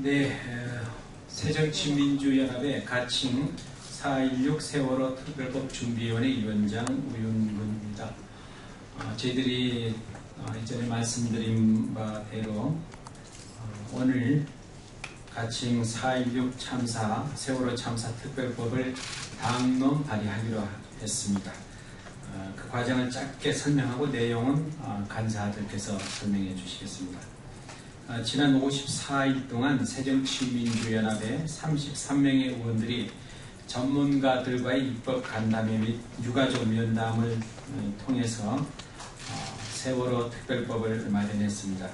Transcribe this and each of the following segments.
네, 새정치민주연합의 가칭 4.16 세월호 특별법 준비위원회 위원장 우윤근입니다. 저희들이 이전에 말씀드린 바대로 오늘 가칭 4.16 참사, 세월호 참사 특별법을 당론 발의하기로 했습니다. 그 과정을 짧게 설명하고 내용은 간사들께서 설명해 주시겠습니다. 지난 54일 동안 새정치민주연합의 33명의 의원들이 전문가들과의 입법 간담회 및 유가족 면담을 통해서 세월호 특별법을 마련했습니다.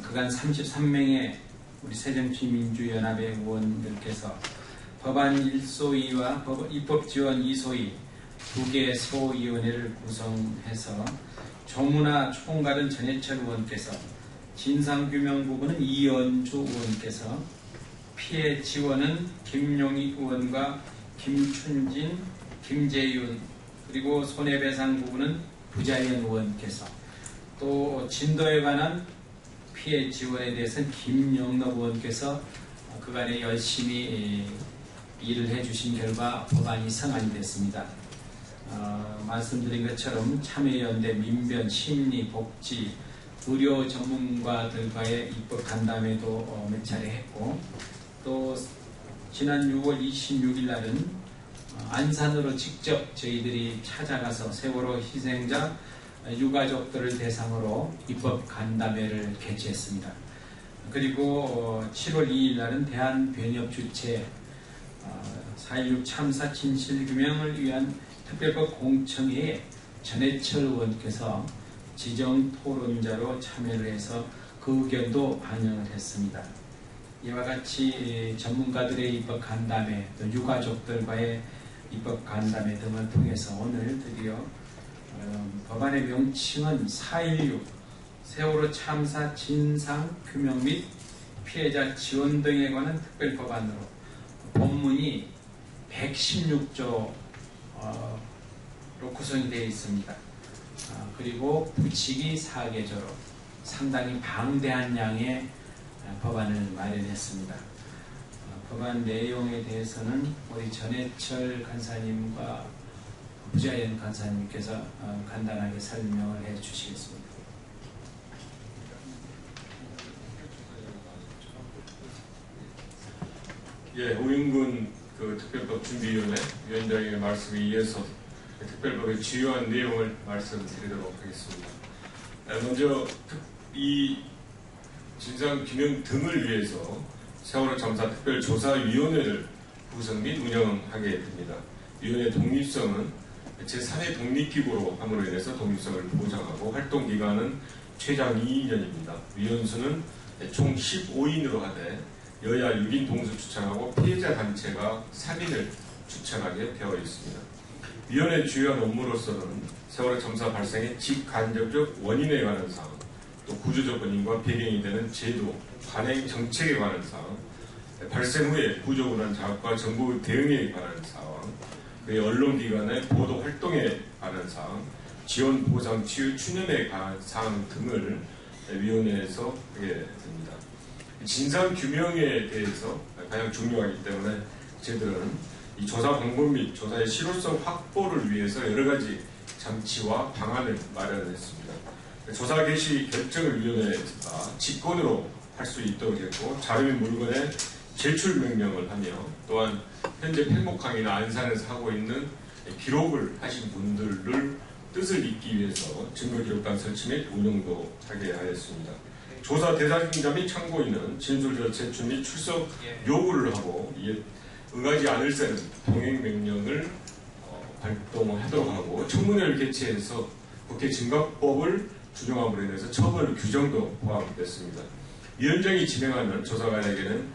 그간 33명의 우리 새정치민주연합의 의원들께서 법안 1소위와 입법지원 2소위 2개 소위원회를 구성해서 조문화 총괄은 전해철 의원께서, 진상규명 부분은 이연주 의원께서, 피해 지원은 김용희 의원과 김춘진, 김재윤, 그리고 손해배상 부분은 부자연 의원께서, 또 진도에 관한 피해 지원에 대해서는 김영록 의원께서 그간에 열심히 일을 해주신 결과 법안이 성안이 됐습니다. 말씀드린 것처럼 참여연대, 민변, 심리, 복지, 의료 전문가들과의 입법 간담회도 몇 차례 했고, 또 지난 6월 26일 날은 안산으로 직접 저희들이 찾아가서 세월호 희생자 유가족들을 대상으로 입법 간담회를 개최했습니다. 그리고 7월 2일 날은 대한변협 주최 4.16 참사 진실규명을 위한 특별법 공청회에 전해철 의원께서 지정 토론자로 참여를 해서 그 의견도 반영을 했습니다. 이와 같이 전문가들의 입법 간담회, 또 유가족들과의 입법 간담회 등을 통해서 오늘 드디어 법안의 명칭은 4.16 세월호 참사 진상 규명 및 피해자 지원 등에 관한 특별법안으로 본문이 116조로 구성이 되어 있습니다. 그리고 부칙이 4개조로 상당히 방대한 양의 법안을 마련했습니다. 법안 내용에 대해서는 우리 전해철 간사님과 부자연 간사님께서 간단하게 설명을 해 주시겠습니다. 예, 우윤근 특별법 준비위원회 위원장의 말씀에 이어서 특별법의 주요한 내용을 말씀드리도록 하겠습니다. 먼저 이 진상규명 등을 위해서 세월호 참사 특별조사위원회를 구성 및 운영하게 됩니다. 위원회 독립성은 제3의 독립기구로 함으로 인해서 독립성을 보장하고 활동기간은 최장 2년입니다. 위원수는 총 15인으로 하되 여야 6인 동수 추천하고 피해자 단체가 3인을 추천하게 되어 있습니다. 위원회 주요한 업무로서는 세월호 참사 발생의 직간접적 원인에 관한 사항, 또 구조적 원인과 배경이 되는 제도, 관행 정책에 관한 사항, 발생 후에 구조군한 자극과 정부 대응에 관한 사항, 언론기관의 보도 활동에 관한 사항, 지원 보상 치유 추념에 관한 사항 등을 위원회에서 하게 됩니다. 진상규명에 대해서 가장 중요하기 때문에 저희들은 이 조사 방법 및 조사의 실효성 확보를 위해서 여러 가지 장치와 방안을 마련했습니다. 조사 개시 결정을 위원회가 직권으로 할 수 있도록 했고, 자료 및 물건의 제출 명령을 하며, 또한 현재 팽목항이나 안산에서 하고 있는 기록을 하신 분들을 뜻을 잇기 위해서 증거기록관 설치 및 운영도 하게 하였습니다. 조사 대상자 및 참고인은 진술서 제출 및 출석 요구를 하고, 응하지 않을 때는 동행명령을 발동하도록 하고, 청문회를 개최해서 국회 증거법을 준용함으로 인해서 처벌 규정도 포함됐습니다. 위원장이 진행하는 조사관에게는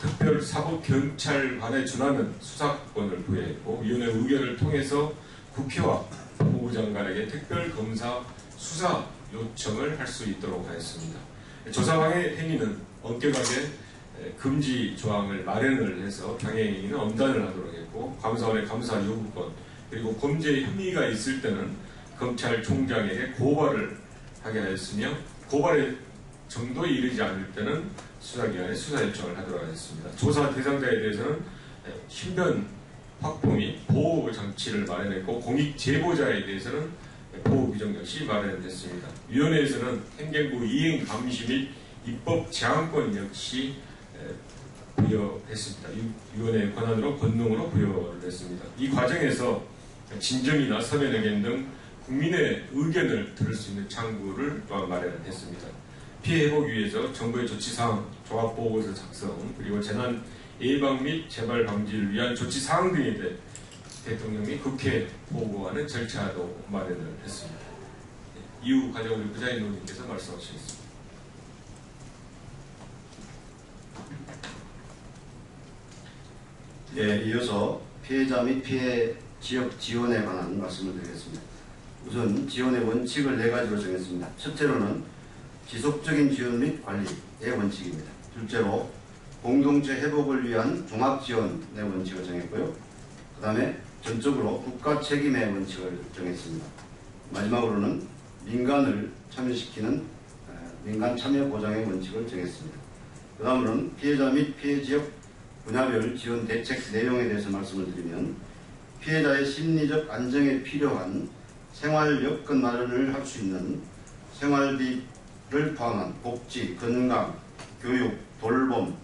특별사법경찰관에 준하는 수사권을 부여했고, 위원회 의견을 통해서 국회와 법무부 장관에게 특별검사 수사 요청을 할 수 있도록 하였습니다. 조사방해 행위는 엄격하게 금지 조항을 마련을 해서 방해 행위는 엄단을 하도록 했고, 감사원의 감사 요구권, 그리고 범죄 혐의가 있을 때는 검찰총장에게 고발을 하게 하였으며, 고발의 정도에 이르지 않을 때는 수사기관에 수사 요청을 하도록 하겠습니다. 조사 대상자에 대해서는 신변 확보 및 보호 장치를 마련했고 공익 제보자에 대해서는 보호 규정 역시 마련됐습니다. 위원회에서는 행정부 이행 감시 및 입법 제한권 역시 부여했습니다. 위원회의 권한으로 권능으로 부여를 했습니다. 이 과정에서 진정이나 서면 의견 등 국민의 의견을 들을 수 있는 창구를 또한 마련했습니다. 피해 회복을 위해서 정부의 조치사항, 종합보고서 작성, 그리고 재난 예방 및 재발 방지를 위한 조치사항 등에 대해 대통령이 국회에 보고하는 절차도 마련을 했습니다. 이후 과정 우리 부장님 의원님께서 말씀하시겠습니다. 네, 이어서 피해자 및 피해 지역 지원에 관한 말씀을 드리겠습니다. 우선 지원의 원칙을 4가지로 정했습니다. 첫째로는 지속적인 지원 및 관리의 원칙입니다. 둘째로 공동체 회복을 위한 종합지원의 원칙을 정했고요. 그 다음에 전적으로 국가 책임의 원칙을 정했습니다. 마지막으로는 민간을 참여시키는 민간 참여 보장의 원칙을 정했습니다. 그 다음으로는 피해자 및 피해 지역 분야별 지원 대책 내용에 대해서 말씀을 드리면 피해자의 심리적 안정에 필요한 생활 여건 마련을 할 수 있는 생활비를 포함한 복지, 건강, 교육, 돌봄,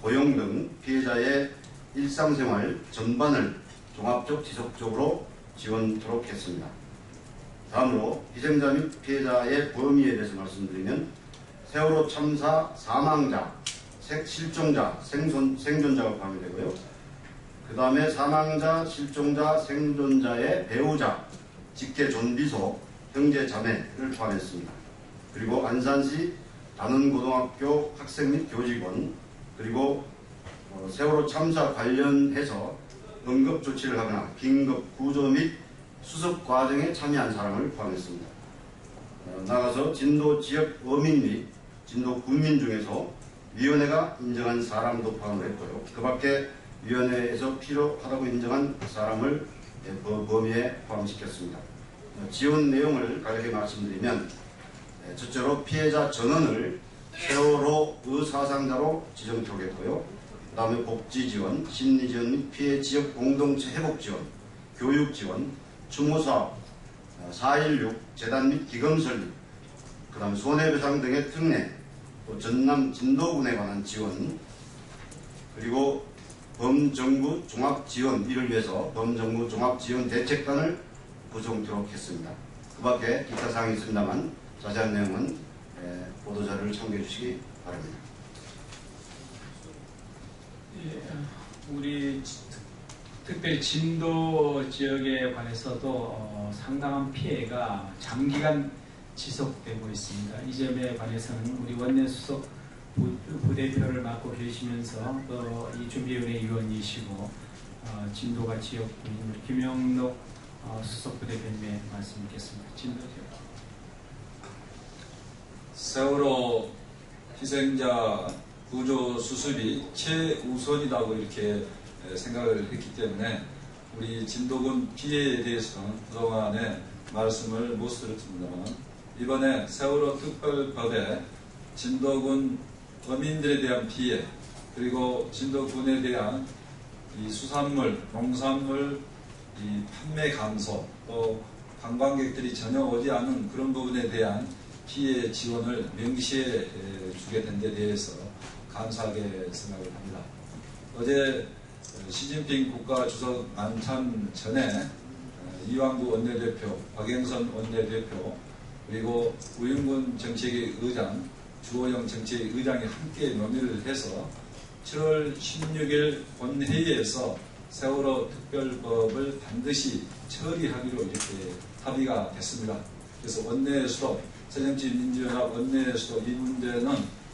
고용 등 피해자의 일상생활 전반을 종합적 지속적으로 지원토록 했습니다. 다음으로 희생자 및 피해자의 범위에 대해서 말씀드리면 세월호 참사 사망자, 실종자, 생존자가 포함이 되고요. 그 다음에 사망자, 실종자, 생존자의 배우자, 직계 존비속, 형제 자매를 포함했습니다. 그리고 안산시 단원고등학교 학생 및 교직원, 그리고 세월호 참사 관련해서 응급조치를 하거나 긴급 구조 및 수습 과정에 참여한 사람을 포함했습니다. 나아가서 진도 지역 어민 및 진도 군민 중에서 위원회가 인정한 사람도 포함을 했고요. 그 밖에 위원회에서 필요하다고 인정한 사람을 범위에 포함시켰습니다. 지원 내용을 간략히 말씀드리면 첫째로 피해자 전원을 세월호 의사상자로 지정토록 했고요. 그 다음에 복지지원, 심리지원 및 피해 지역 공동체 회복지원, 교육지원, 추모사업, 4.16 재단 및 기금 설립, 그 다음에 손해배상 등의 특례, 또 전남 진도군에 관한 지원, 그리고 범정부 종합지원, 이를 위해서 범정부 종합지원 대책단을 구성토록 했습니다. 그 밖에 기타 사항이 있습니다만 자세한 내용은 보도자료를 참고해 주시기 바랍니다. 예, 우리 특별히 진도 지역에 관해서도 상당한 피해가 장기간 지속되고 있습니다. 이 점에 관해서는 우리 원내 수석 부대표를 맡고 계시면서 또 이 준비위원회 위원이시고 진도가 지역구인 김영록 수석 부대표님의 말씀 있겠습니다. 진도 지역. 세월호 희생자 구조 수습이 최우선이라고 이렇게 생각을 했기 때문에 우리 진도군 피해에 대해서는 그동안에 말씀을 못 드렸습니다만 이번에 세월호 특별법에 진도군 어민들에 대한 피해 그리고 진도군에 대한 이 수산물, 농산물 이 판매 감소 또 관광객들이 전혀 오지 않은 그런 부분에 대한 피해 지원을 명시해 주게 된 데 대해서 감사하게 생각을 합니다. 어제 시진핑 국가주석 만찬 전에 이완구 원내대표, 박영선 원내대표, 그리고 우윤근 정책위 의장, 주호영 정책위 의장이 함께 논의를 해서 7월 16일 본회의에서 세월호 특별법을 반드시 처리하기로 이렇게 합의가 됐습니다. 그래서 원내에서도 새정치민주연합 원내에서도 이 문제는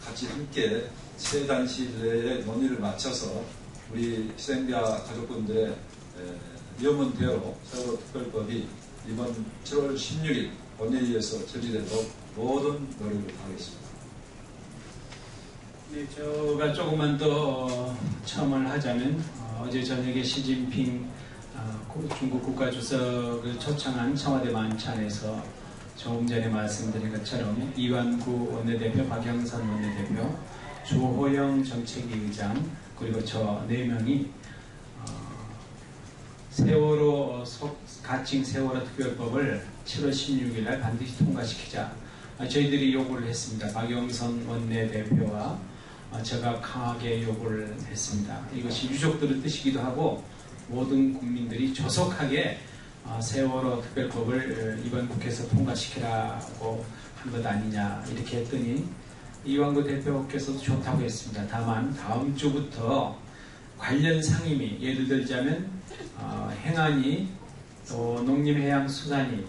같이 함께 3달 시일 내에 논의를 마쳐서 우리 희생자 가족분들의 염원대로 세월호 특별법이 이번 7월 16일 본회의에서 처리되도록 모든 노력을 하겠습니다. 네, 제가 조금만 더 첨언을 하자면 어제 저녁에 시진핑 중국 국가주석을 초청한 청와대 만찬에서 조금 전에 말씀드린 것처럼 이완구 원내대표, 박영선 원내대표, 조호영 정책위 의장 그리고 저 4명이 세월호 가칭 세월호 특별법을 7월 16일 날 반드시 통과시키자 저희들이 요구를 했습니다. 박영선 원내대표와 제가 강하게 요구를 했습니다. 이것이 유족들의 뜻이기도 하고 모든 국민들이 조속하게 세월호 특별법을 이번 국회에서 통과시키라고 한 것 아니냐 이렇게 했더니 이완구 대표께서도 좋다고 했습니다. 다만 다음 주부터 관련 상임위 예를 들자면 행안위 또 농림해양수산위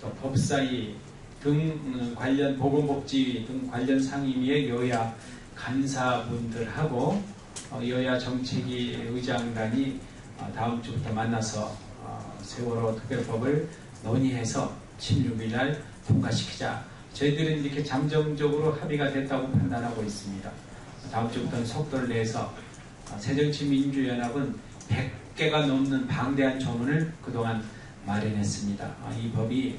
또 법사위 등 관련 보건복지위 등 관련 상임위의 여야 간사분들하고 여야 정책위 의장단이 다음 주부터 만나서 세월호 특별법을 논의해서 16일 날 통과시키자. 저희들은 이렇게 잠정적으로 합의가 됐다고 판단하고 있습니다. 다음 주부터는 속도를 내서 새정치민주연합은 100개가 넘는 방대한 조문을 그동안 마련했습니다. 이 법이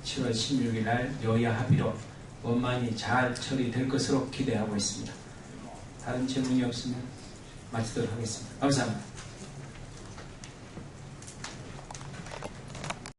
7월 16일 날 여야 합의로 원만히 잘 처리될 것으로 기대하고 있습니다. 다른 질문이 없으면 마치도록 하겠습니다. 감사합니다.